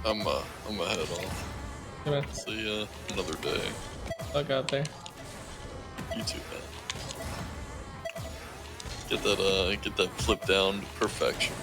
I'm gonna head off. Hey, man. See ya another day. Fuck out there. You too, man. Get that flip down to perfection.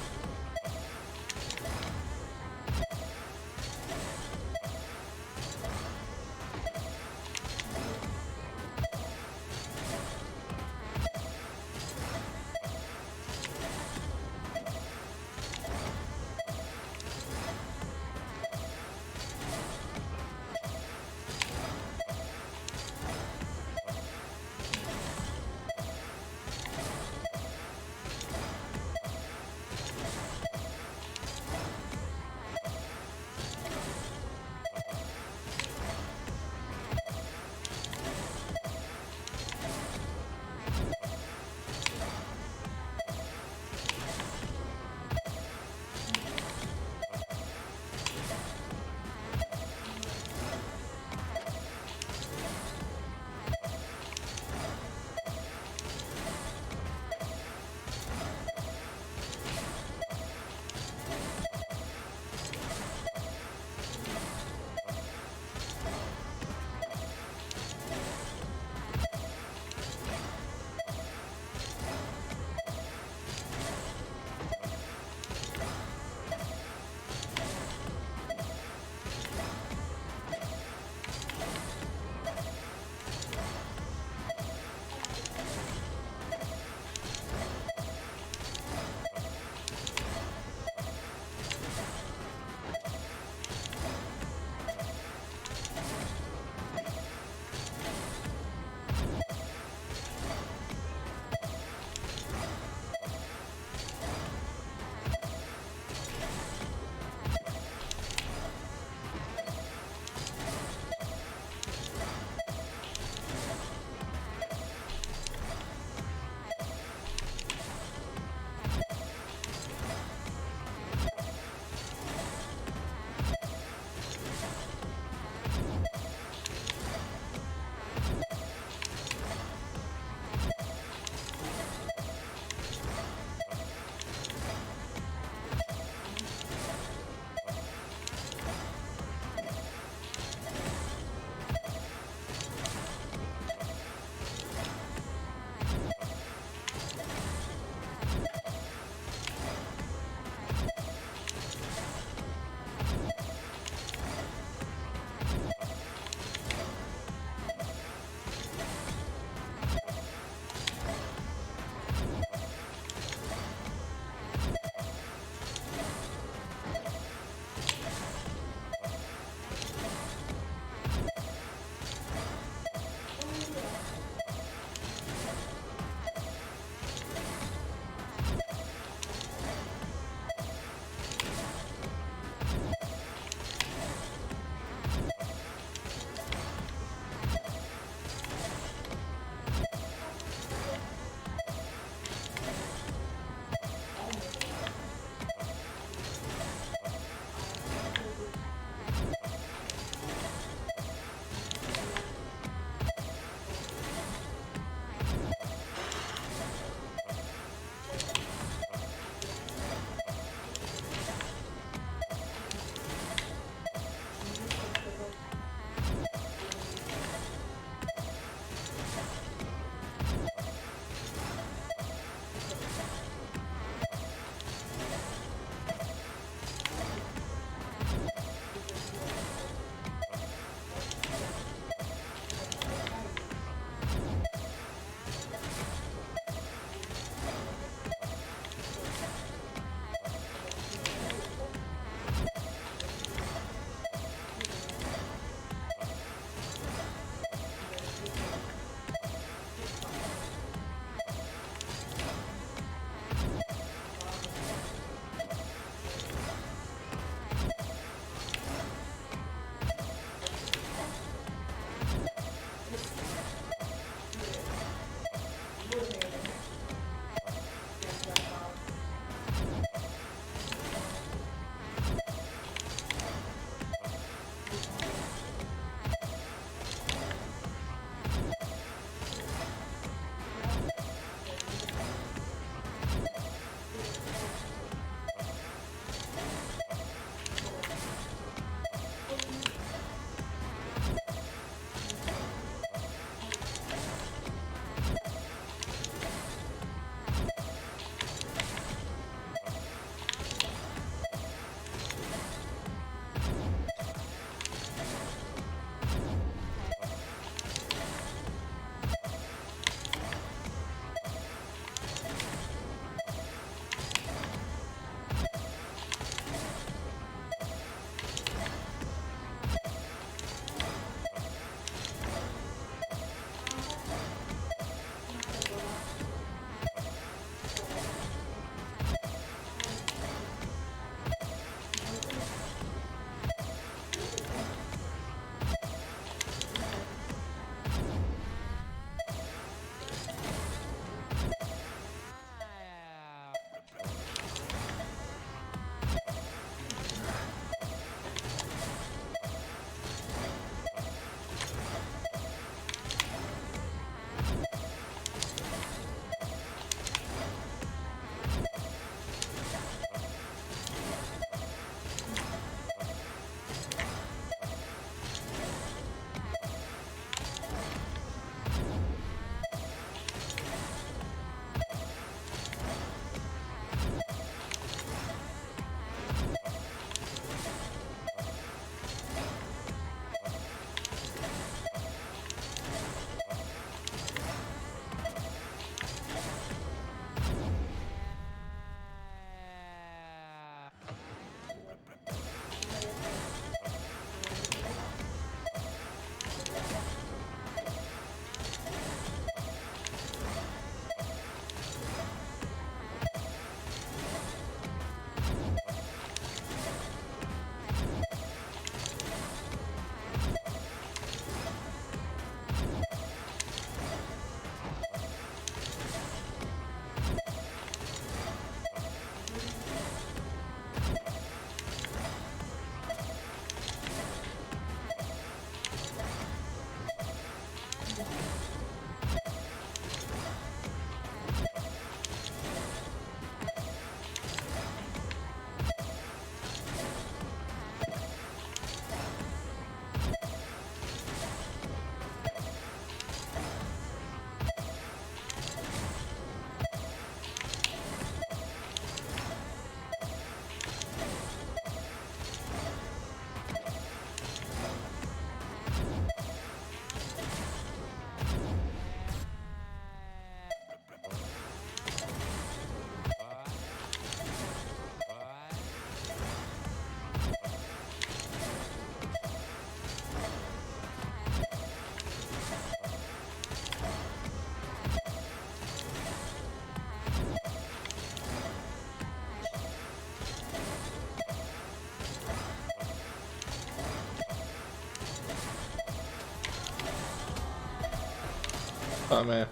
Oh man.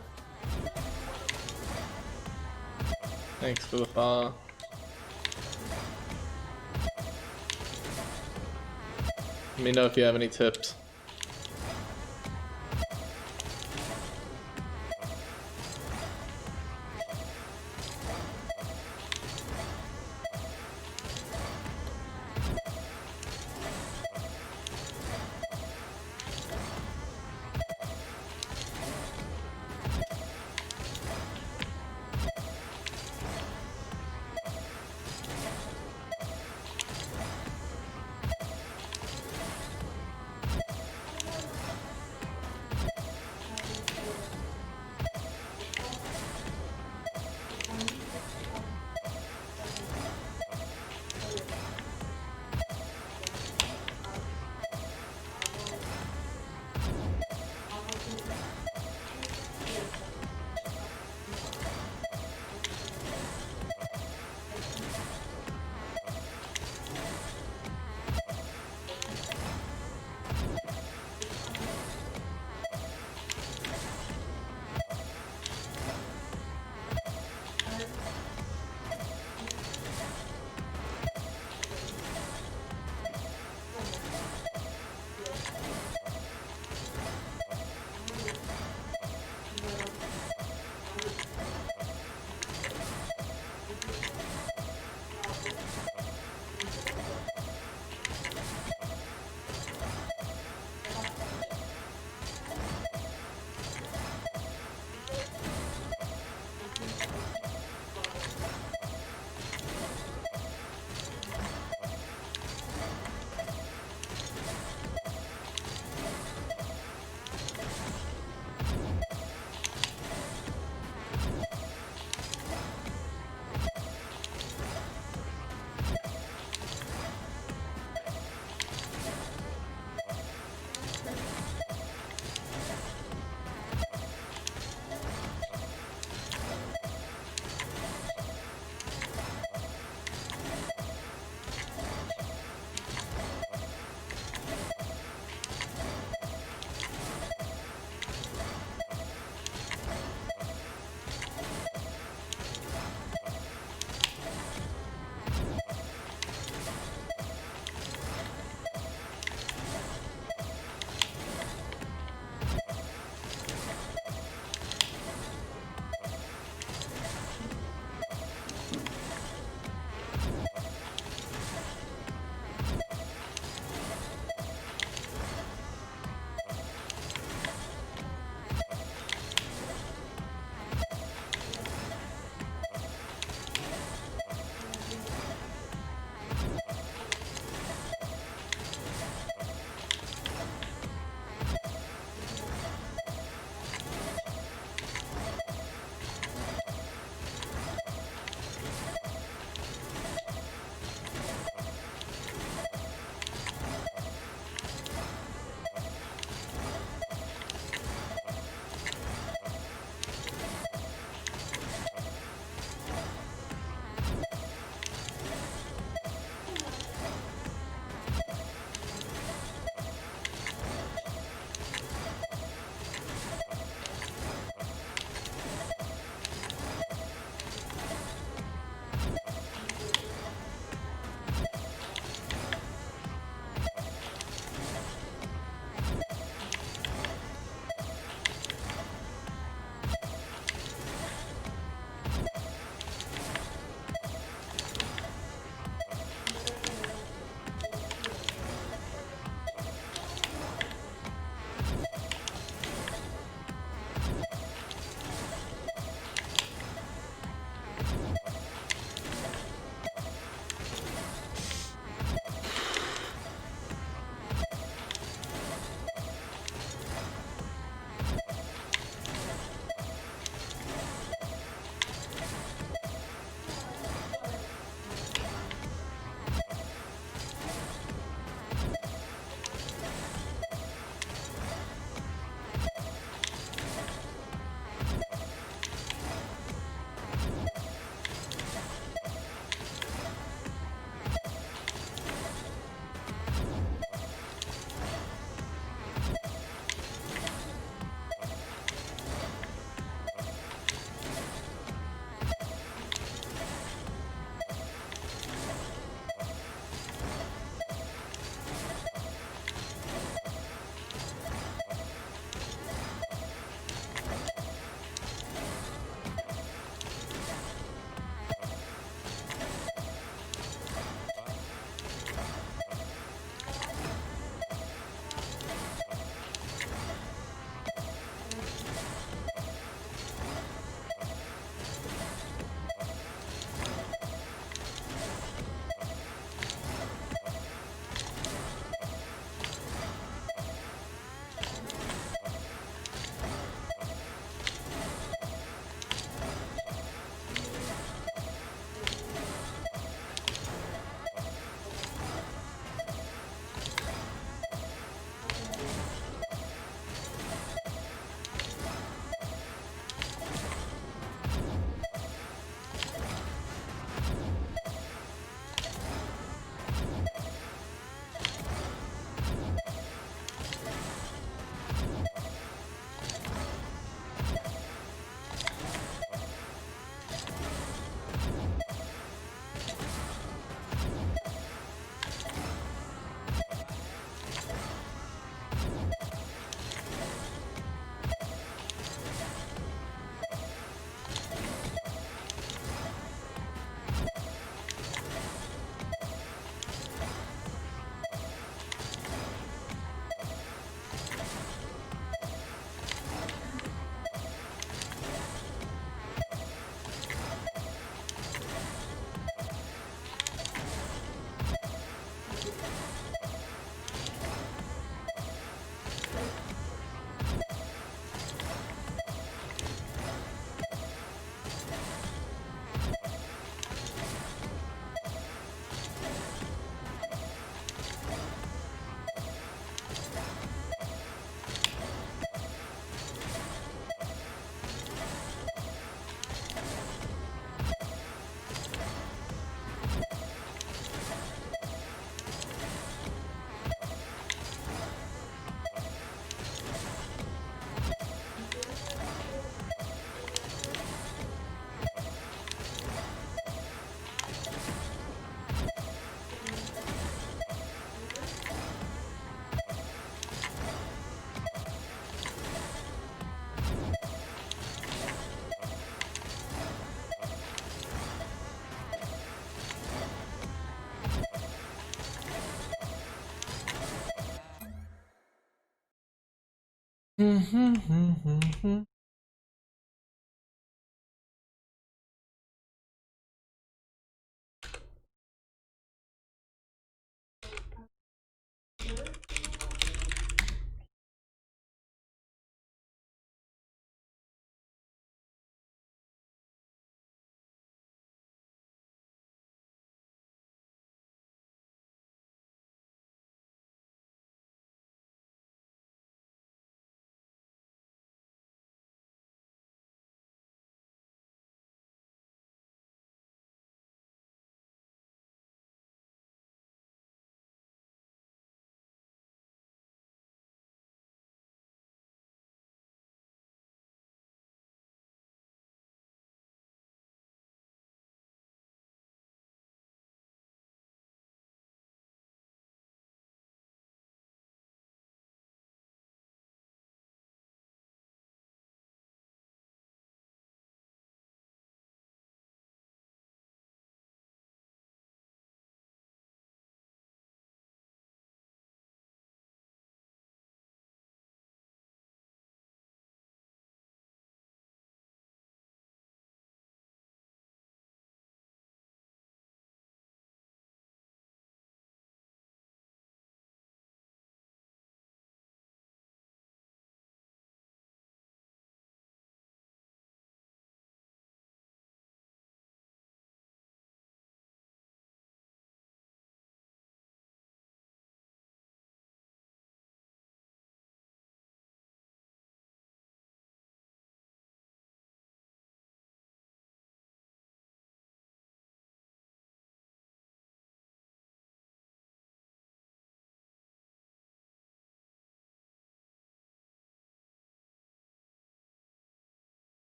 Thanks for the follow. Let me know if you have any tips.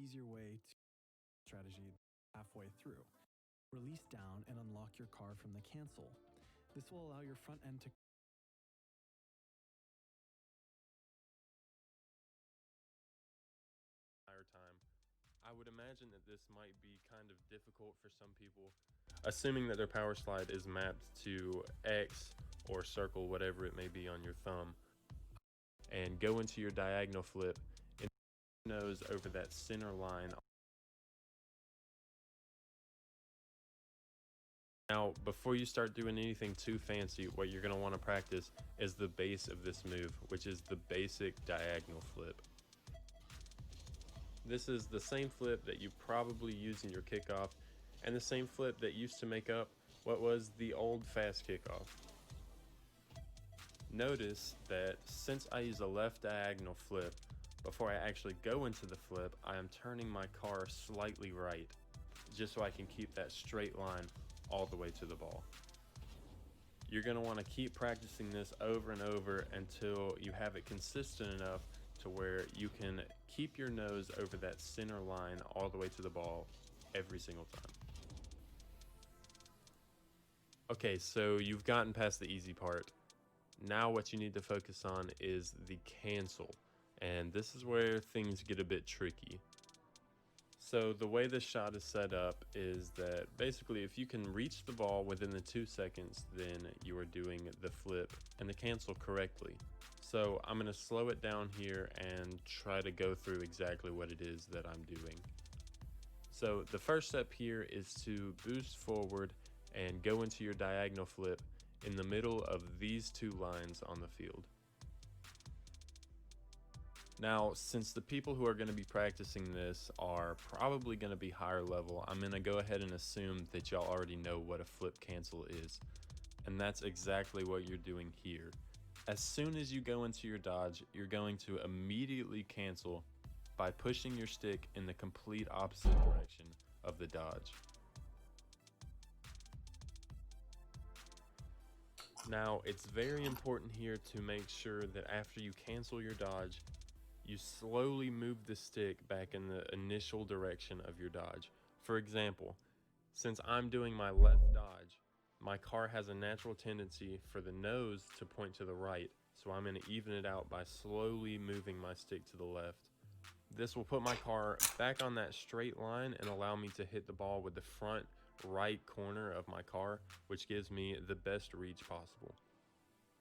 easier way to strategy halfway through. Release down and unlock your car from the cancel. This will allow your front end to time. I would imagine that this might be kind of difficult for some people, assuming that their power slide is mapped to X or circle, whatever it may be on your thumb, and go into your diagonal flip and nose over that center line. Now, before you start doing anything too fancy, what you're going to want to practice is the base of this move, which is the basic diagonal flip. This is the same flip that you probably use in your kickoff, and the same flip that used to make up what was the old fast kickoff. Notice that since I use a left diagonal flip, before I actually go into the flip, I am turning my car slightly right, just so I can keep that straight line all the way to the ball. You're going to want to keep practicing this over and over until you have it consistent enough to where you can keep your nose over that center line all the way to the ball every single time. Okay, so you've gotten past the easy part. Now what you need to focus on is the cancel, and this is where things get a bit tricky. So the way this shot is set up is that basically if you can reach the ball within the 2 seconds, then you are doing the flip and the cancel correctly. So I'm going to slow it down here and try to go through exactly what it is that I'm doing. So the first step here is to boost forward and go into your diagonal flip in the middle of these two lines on the field. Now, since the people who are going to be practicing this are probably going to be higher level, I'm going to go ahead and assume that y'all already know what a flip cancel is. And that's exactly what you're doing here. As soon as you go into your dodge, you're going to immediately cancel by pushing your stick in the complete opposite direction of the dodge. Now, it's very important here to make sure that after you cancel your dodge, you slowly move the stick back in the initial direction of your dodge. For example, since I'm doing my left dodge, my car has a natural tendency for the nose to point to the right, so I'm going to even it out by slowly moving my stick to the left. This will put my car back on that straight line and allow me to hit the ball with the front right corner of my car, which gives me the best reach possible.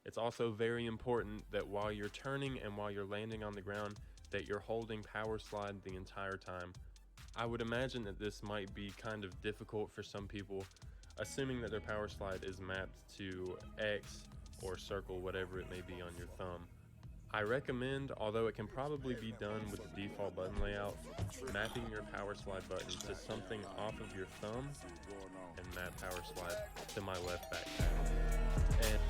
It's also very important that while you're turning and while you're landing on the ground, that you're holding power slide the entire time. I would imagine that this might be kind of difficult for some people, assuming that their power slide is mapped to X or circle, whatever it may be on your thumb. I recommend, although it can probably be done with the default button layout, mapping your power slide button to something off of your thumb and map power slide to my left back paddle. And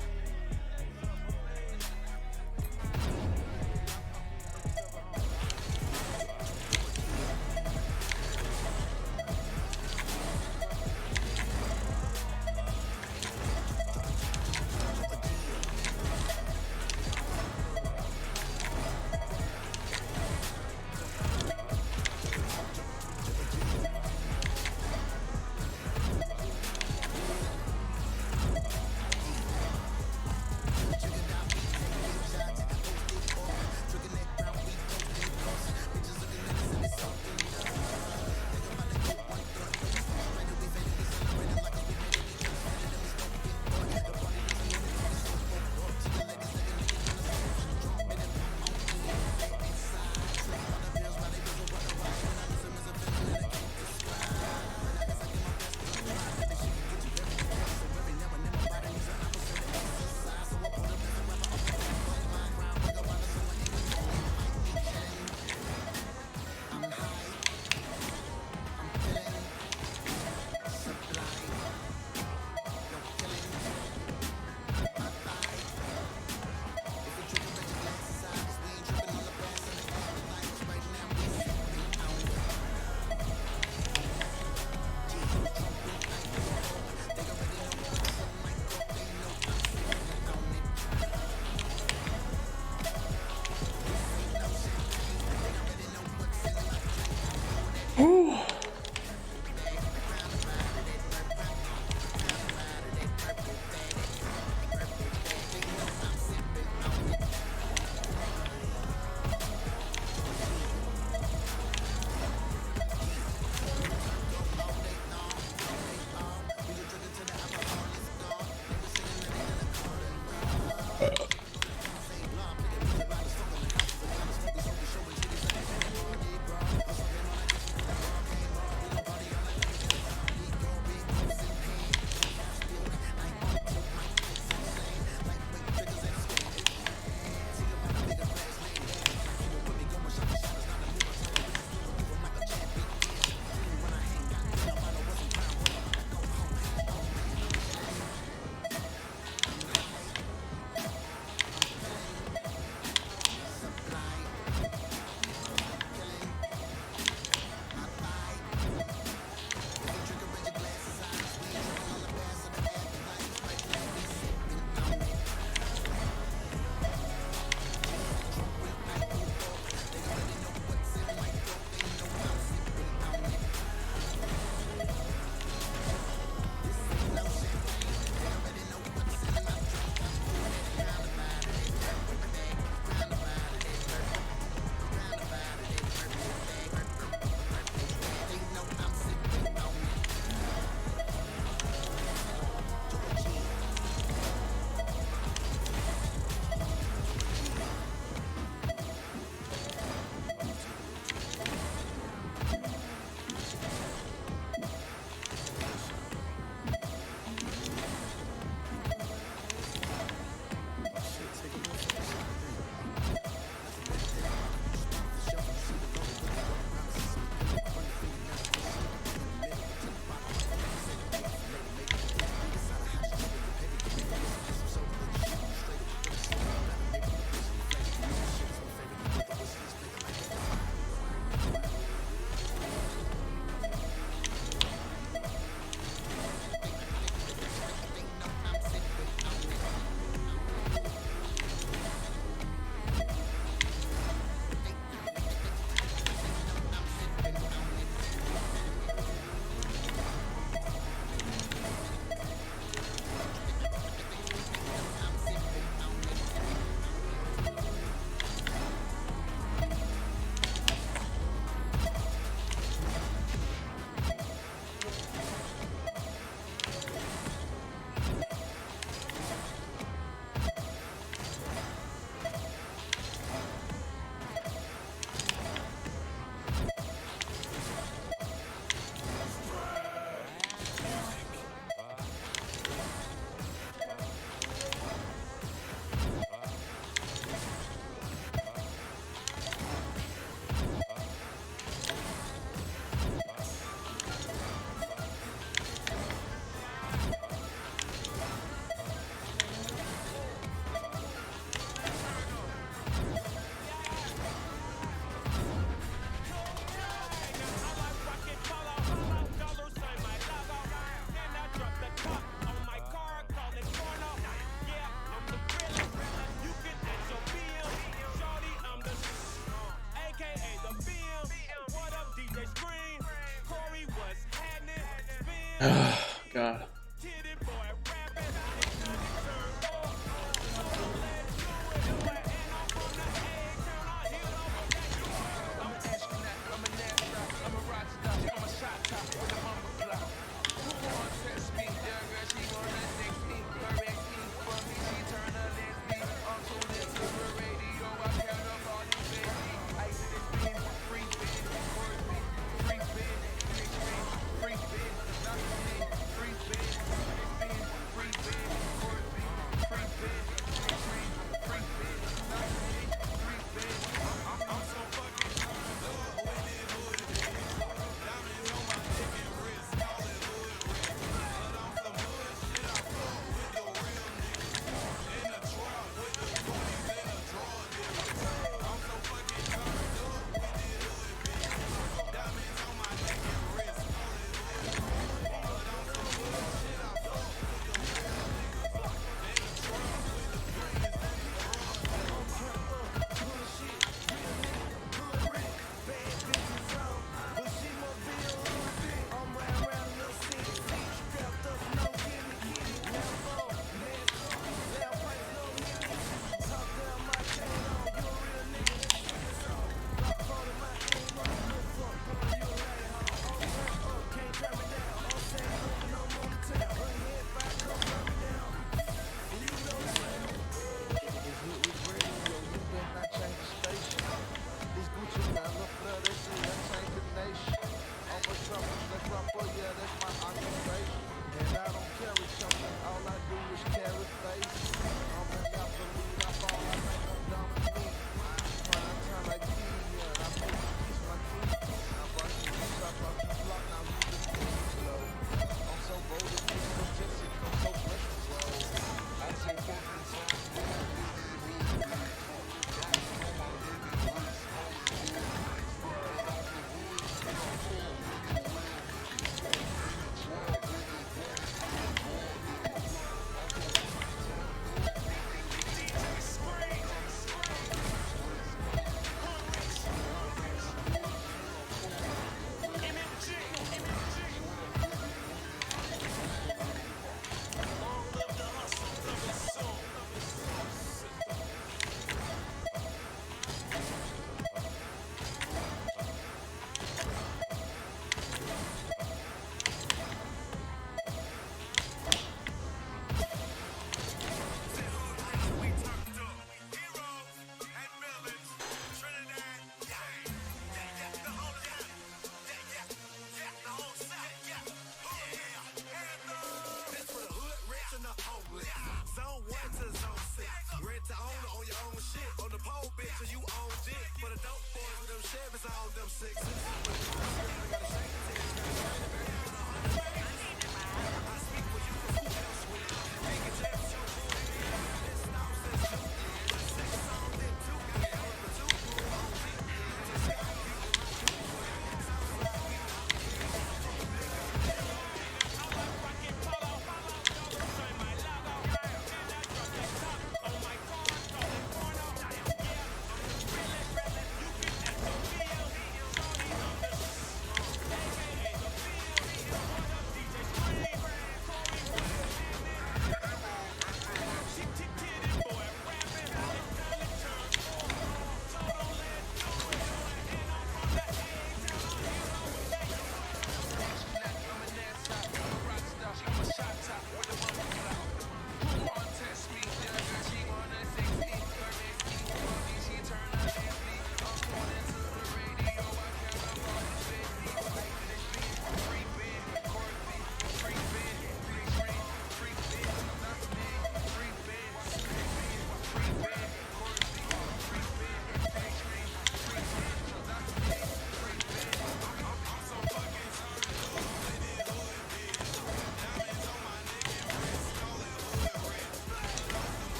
God.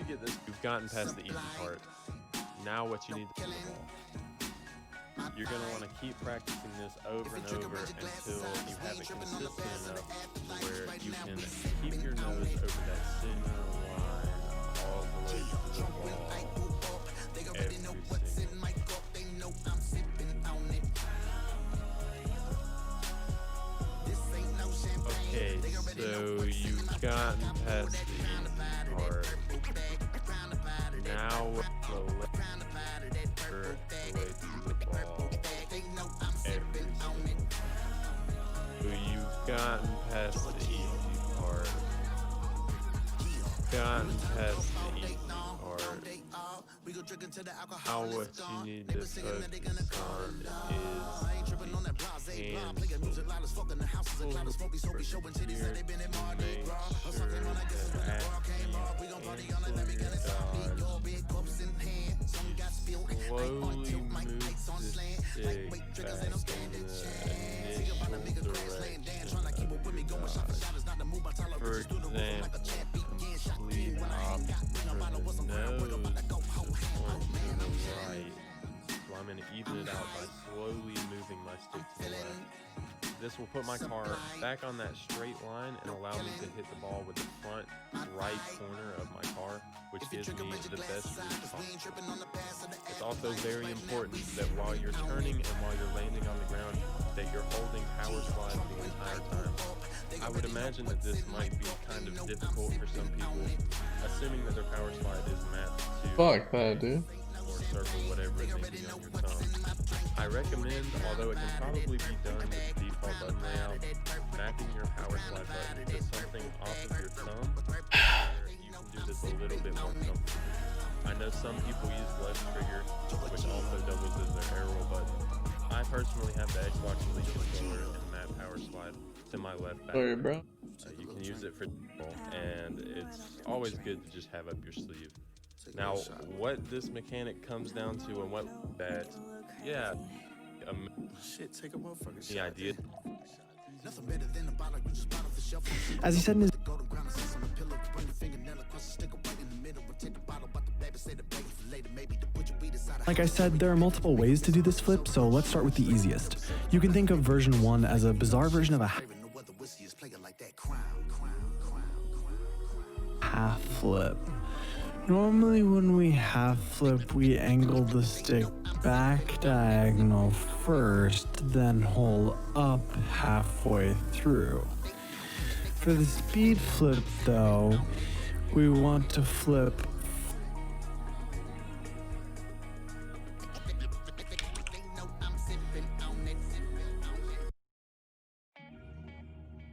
get this, you've gotten past the easy part. Now what you need to do the ball. You're going to want to keep practicing this over and over until you have it consistent enough to where you can keep your nose over that center line all the way to the ball every single time. Okay, so you've gotten past the easy part. Now the left way to the ball every single time. So you've gotten past the easy part. Gotten past the easy part. Now what you need to focus on is the slowly move the stick back in the initial direction of your dodge. For example, complete opposite for the nose to point to the right. So I'm going to even it out by slowly moving my stick to the left. This will put my car back on that straight line and allow me to hit the ball with the front right corner of my car, which gives me the best read possible. It's also very important that while you're turning and while you're landing on the ground, that you're holding power slide the entire time. I would imagine that this might be kind of difficult for some people, assuming that their power slide is mapped to Fuck that, dude. or circle, whatever it may be on your thumb. I recommend, although it can probably be done with the default button layout, mapping your power slide button to something off of your thumb. You can do this a little bit more comfortably. I know some people use left trigger, which also doubles as their air roll button. I personally have the Xbox Elite controller and map power slide to my left back. Sorry, bro. You can use it for and it's always good to just have up your sleeve. Now, what this mechanic comes down to and what that, yeah, the idea. As he said in his Like I said, there are multiple ways to do this flip, so let's start with the easiest. You can think of version 1 as a bizarre version of a half flip. Normally when we half flip, we angle the stick back diagonal first, then hold up halfway through. For the speed flip though, we want to flip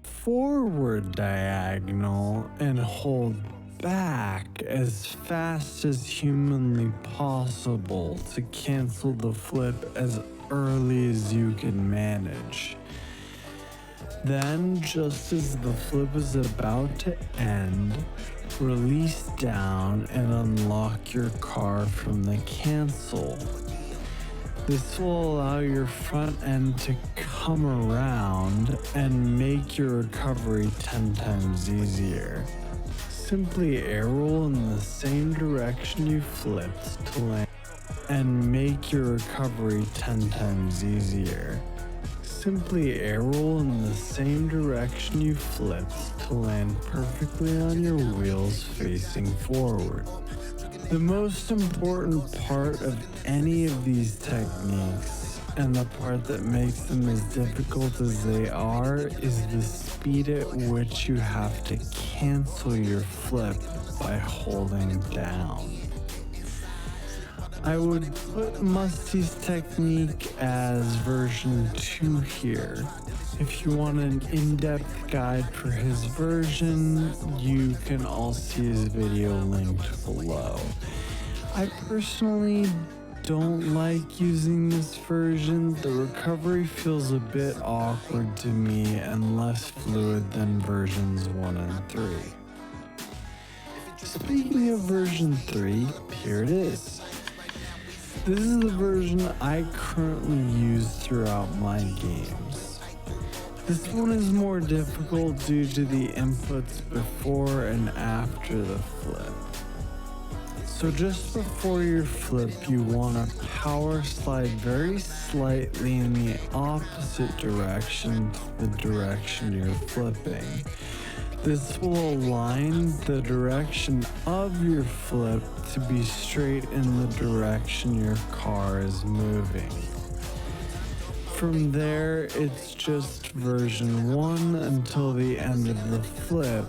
forward diagonal and hold back as fast as humanly possible to cancel the flip as early as you can manage. Then, just as the flip is about to end, release down and unlock your car from the cancel. This will allow your front end to come around and make your recovery 10 times easier. Simply air roll in the same direction you flipped to land and make your recovery 10 times easier. Simply air roll in the same direction you flipped to land perfectly on your wheels facing forward. The most important part of any of these techniques, and the part that makes them as difficult as they are, is the speed at which you have to cancel your flip by holding down. I would put Musty's technique as version 2 here. If you want an in-depth guide for his version, you can all see his video linked below. I personally don't like using this version. The recovery feels a bit awkward to me and less fluid than versions 1 and 3. Speaking of version 3, here it is. This is the version I currently use throughout my games. This one is more difficult due to the inputs before and after the flip. So just before your flip, you want to power slide very slightly in the opposite direction to the direction you're flipping. This will align the direction of your flip to be straight in the direction your car is moving. From there, it's just version 1 until the end of the flip,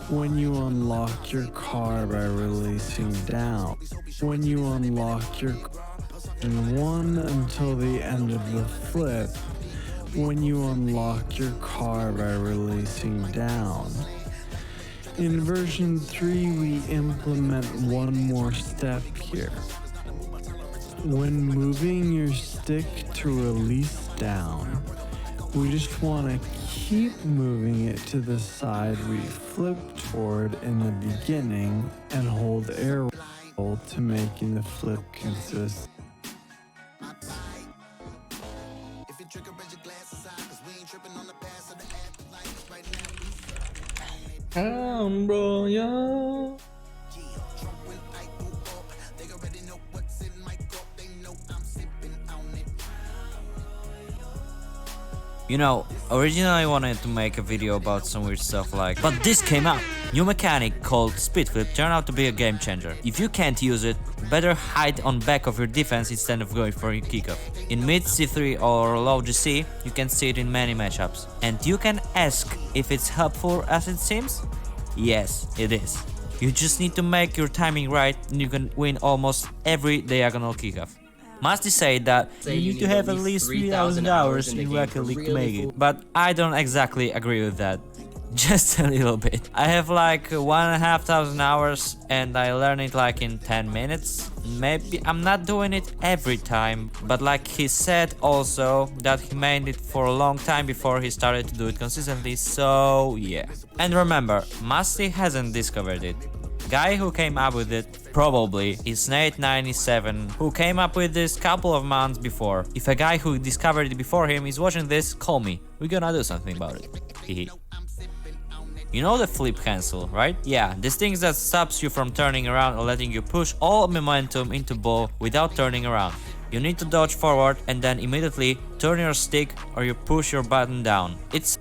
when you unlock your car by releasing down. When you unlock your version 1 until the end of the flip, when you unlock your car by releasing down. In version 3, we implement one more step here. When moving your stick to release down, we just want to keep moving it to the side we flipped toward in the beginning and hold air roll to making the flip consistent. Bro, yeah. You know, originally I wanted to make a video about some weird stuff like, but this came out! New mechanic called speed flip turned out to be a game changer. If you can't use it, better hide on back of your defense instead of going for your kickoff. In mid C3 or low GC, you can see it in many matchups. And you can ask if it's helpful as it seems? Yes, it is. You just need to make your timing right and you can win almost every diagonal kickoff. Musty said that you need to have at least 3,000 hours in Rocket League to make it, but I don't exactly agree with that. Just a little bit. I have like 1,500 hours and I learn it like in 10 minutes. Maybe I'm not doing it every time, but like he said also that he made it for a long time before he started to do it consistently, so yeah. And remember, Musty hasn't discovered it. Guy who came up with it probably is Nate97, who came up with this couple of months before. If a guy who discovered it before him is watching this, call me. We're gonna do something about it. Hehe. You know the flip cancel, right? Yeah, this thing that stops you from turning around or letting you push all momentum into ball without turning around. You need to dodge forward and then immediately turn your stick or you push your button down. It's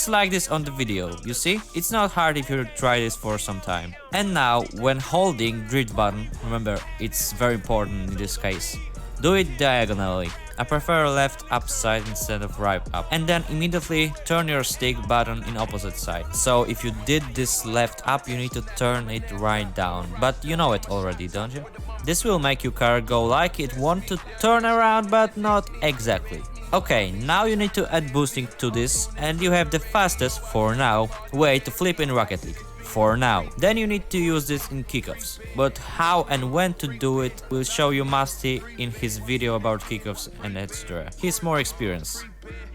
like this on the video, you see? It's not hard if you try this for some time. And now, when holding drift button, remember, it's very important in this case. Do it diagonally. I prefer left up side instead of right up. And then immediately turn your stick button in opposite side. So if you did this left up, you need to turn it right down. But you know it already, don't you? This will make your car go like it want to turn around, but not exactly. Okay, now you need to add boosting to this and you have the fastest, for now, way to flip in Rocket League. For now. Then you need to use this in kickoffs. But how and when to do it will show you Musty in his video about kickoffs and etc. He's more experienced.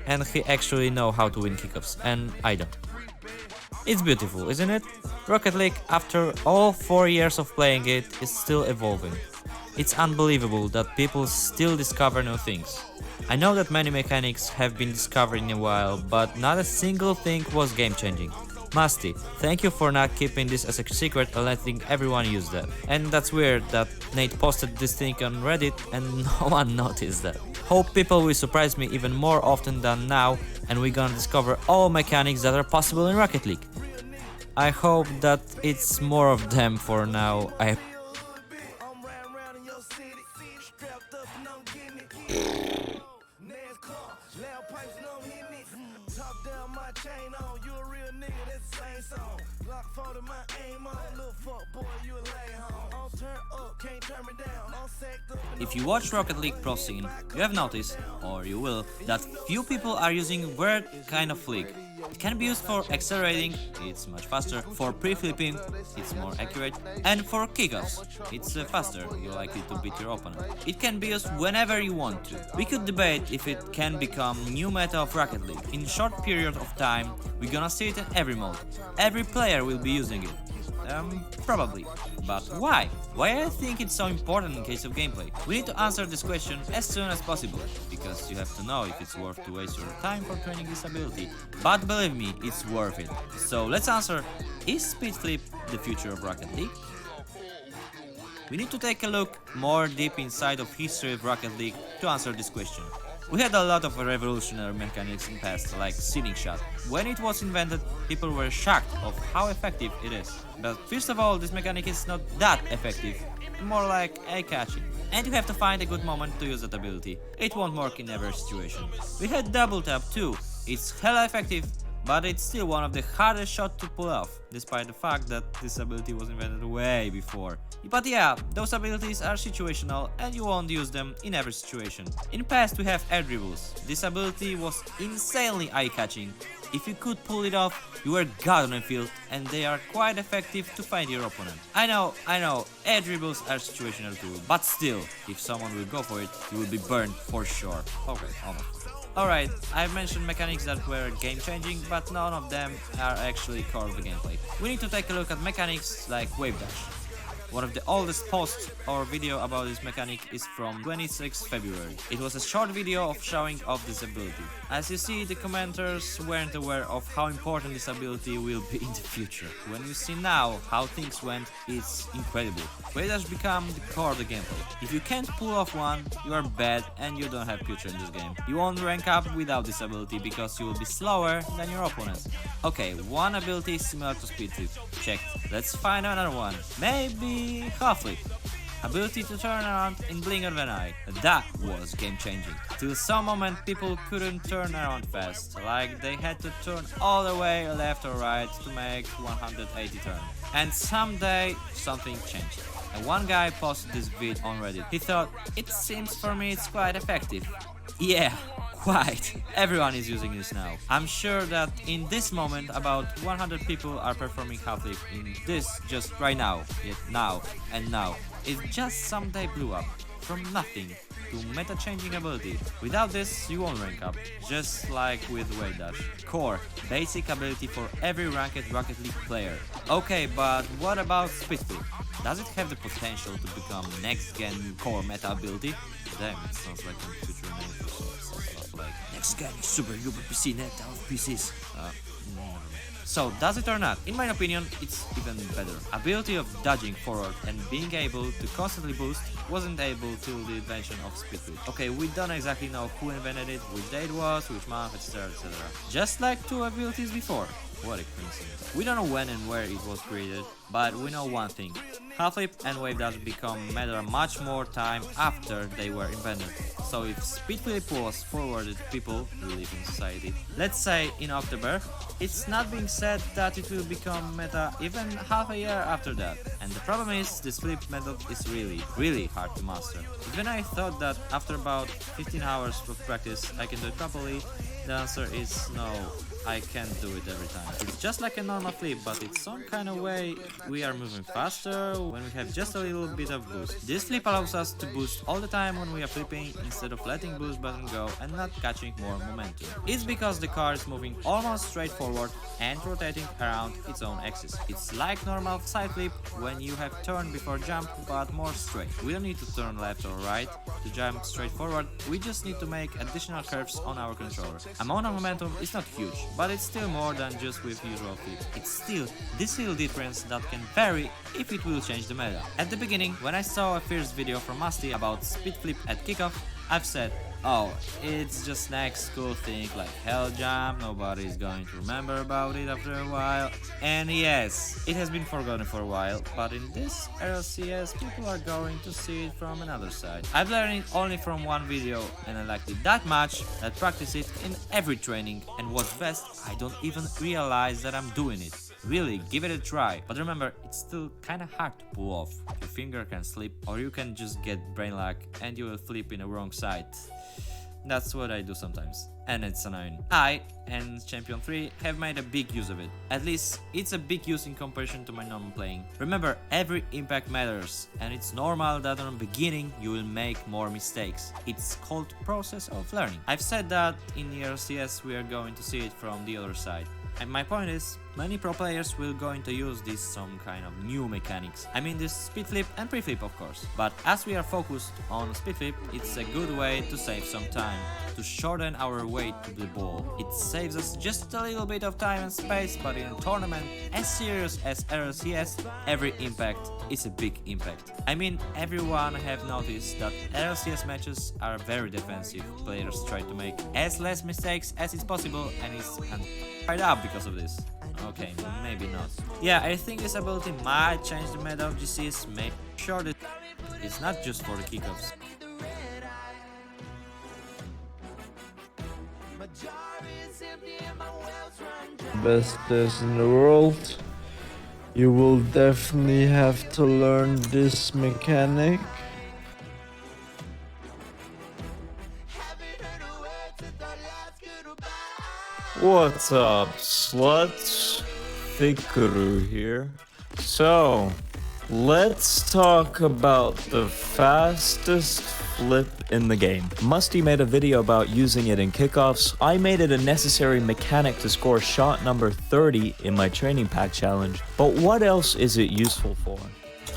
And he actually know how to win kickoffs, and I don't. It's beautiful, isn't it? Rocket League, after all 4 years of playing it, is still evolving. It's unbelievable that people still discover new things. I know that many mechanics have been discovered in a while, but not a single thing was game-changing. Musty, thank you for not keeping this as a secret and letting everyone use that. And that's weird that Nate posted this thing on Reddit and no one noticed that. Hope people will surprise me even more often than now and we're gonna discover all mechanics that are possible in Rocket League. I hope that it's more of them for now. If you watch Rocket League Pro Scene, you have noticed, or you will, that few people are using weird kind of flick. It can be used for accelerating, it's much faster, for pre-flipping, it's more accurate, and for kickoffs, it's faster, you're likely to beat your opponent. It can be used whenever you want to. We could debate if it can become new meta of Rocket League. In a short period of time, we're gonna see it in every mode. Every player will be using it. Probably. But why? Why I think it's so important in case of gameplay? We need to answer this question as soon as possible, because you have to know if it's worth to waste your time for training this ability. But believe me, it's worth it. So let's answer, is Speed Flip the future of Rocket League? We need to take a look more deep inside of history of Rocket League to answer this question. We had a lot of revolutionary mechanics in the past, like Sealing Shot. When it was invented, people were shocked of how effective it is. But first of all, this mechanic is not that effective, more like eye-catching. And you have to find a good moment to use that ability. It won't work in every situation. We had Double Tap too. It's hella effective, but it's still one of the hardest shots to pull off, despite the fact that this ability was invented way before. But yeah, those abilities are situational and you won't use them in every situation. In past we have Air Dribbles. This ability was insanely eye-catching. If you could pull it off, you were god on the field and they are quite effective to find your opponent. I know, Air Dribbles are situational too, but still, if someone will go for it, you will be burned for sure. Okay, almost. Alright, I've mentioned mechanics that were game-changing, but none of them are actually core of the gameplay. We need to take a look at mechanics like Wave Dash. One of the oldest posts or video about this mechanic is from 26 February. It was a short video of showing off this ability. As you see, the commenters weren't aware of how important this ability will be in the future. When you see now how things went, it's incredible. Wave Dash become the core of the gameplay. If you can't pull off one, you are bad and you don't have future in this game. You won't rank up without this ability because you will be slower than your opponents. Okay, one ability is similar to Speed Flip. Checked. Let's find another one. Maybe Half Flip. Ability to turn around in blink of an eye. That was game changing. Till some moment people couldn't turn around fast, like they had to turn all the way left or right to make 180 turn. And someday something changed. And one guy posted this vid on Reddit. He thought, it seems for me it's quite effective. Yeah, quite. Everyone is using this now. I'm sure that in this moment about 100 people are performing Half Flip in this just right now. Yet now and now. It just someday blew up. From nothing to meta-changing ability. Without this, you won't rank up. Just like with Wave Dash. Core. Basic ability for every ranked Rocket League player. Okay, but what about Speed Flip? Does it have the potential to become next-gen core meta ability? Damn, it sounds like a future name for stuff like next-gen super uber PC net of PCs. So, does it or not? In my opinion, it's even better. Ability of dodging forward and being able to constantly boost wasn't able till the invention of Speed Flip. Okay, we don't exactly know who invented it, which day it was, which month, etc, etc. Just like two abilities before. What a coincidence. We don't know when and where it was created, but we know one thing. Half Flip and Wave Dash become meta much more time after they were invented. So if Speed Flip was forwarded to people who live in society, let's say in October, it's not being said that it will become meta even half a year after that. And the problem is, this flip method is really hard to master. Even I thought that after about 15 hours of practice I can do it properly, the answer is no. I can't do it every time. It's just like a normal flip, but in some kind of way we are moving faster when we have just a little bit of boost. This flip allows us to boost all the time when we are flipping instead of letting boost button go and not catching more momentum. It's because the car is moving almost straight forward and rotating around its own axis. It's like normal side flip when you have turn before jump, but more straight. We don't need to turn left or right to jump straight forward, we just need to make additional curves on our controller. Amount of momentum is not huge, but it's still more than just with usual flip. It's still this little difference that can vary if it will change the meta. At the beginning, when I saw a first video from Musty about Speed Flip at kickoff, I've said, oh, it's just next cool thing like Hell Jump, nobody's going to remember about it after a while. And yes, it has been forgotten for a while, but in this LCS people are going to see it from another side. I've learned it only from one video and I liked it that much that I practice it in every training, and what's best, I don't even realize that I'm doing it. Really, give it a try, but remember, it's still kinda hard to pull off. Your finger can slip, or you can just get brain lag and you will flip in the wrong side. That's what I do sometimes, and it's annoying. I and Champion 3 have made a big use of it. At least, it's a big use in comparison to my normal playing. Remember, every impact matters, and it's normal that on the beginning you will make more mistakes. It's called process of learning. I've said that in the LCS we are going to see it from the other side. And my point is, many pro players will going to use this some kind of new mechanics. I mean this speed flip and pre-flip of course. But as we are focused on speed flip, it's a good way to save some time, to shorten our way to the ball. It saves us just a little bit of time and space, but in a tournament as serious as LCS, every impact is a big impact. I mean, everyone have noticed that LCS matches are very defensive. Players try to make as less mistakes as is possible, and it's fired up because of this. Okay, maybe not. Yeah, I think this ability might change the meta of GCs, make sure that it's not just for the kickoffs. Best players in the world. You will definitely have to learn this mechanic. What's up, sluts? Fikuru here. So, let's talk about the fastest flip in the game. Musty made a video about using it in kickoffs. I made it a necessary mechanic to score shot number 30 in my training pack challenge. But what else is it useful for?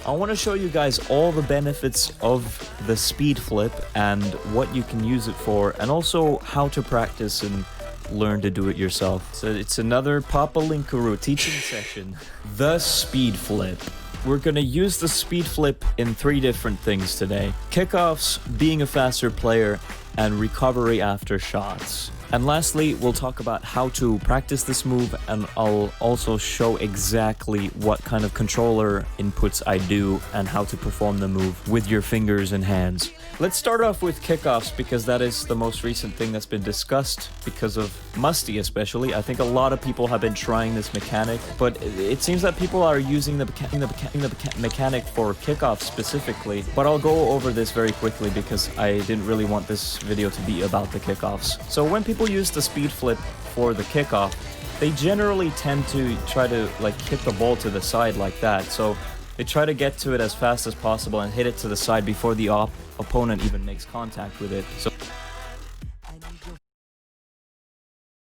I want to show you guys all the benefits of the speed flip and what you can use it for, and also how to practice and learn to do it yourself. So it's another Papa Linkuru teaching session. The speed flip. We're gonna use the speed flip in 3 different things today: kickoffs, being a faster player, and recovery after shots. And lastly, we'll talk about how to practice this move, and I'll also show exactly what kind of controller inputs I do and how to perform the move with your fingers and hands. Let's start off with kickoffs because that is the most recent thing that's been discussed because of Musty especially. I think a lot of people have been trying this mechanic, but it seems that people are using the mechanic for kickoffs specifically. But I'll go over this very quickly because I didn't really want this video to be about the kickoffs. So when people use the speed flip for the kickoff, they generally tend to try to like hit the ball to the side like that. So they try to get to it as fast as possible and hit it to the side before the opponent even makes contact with it. So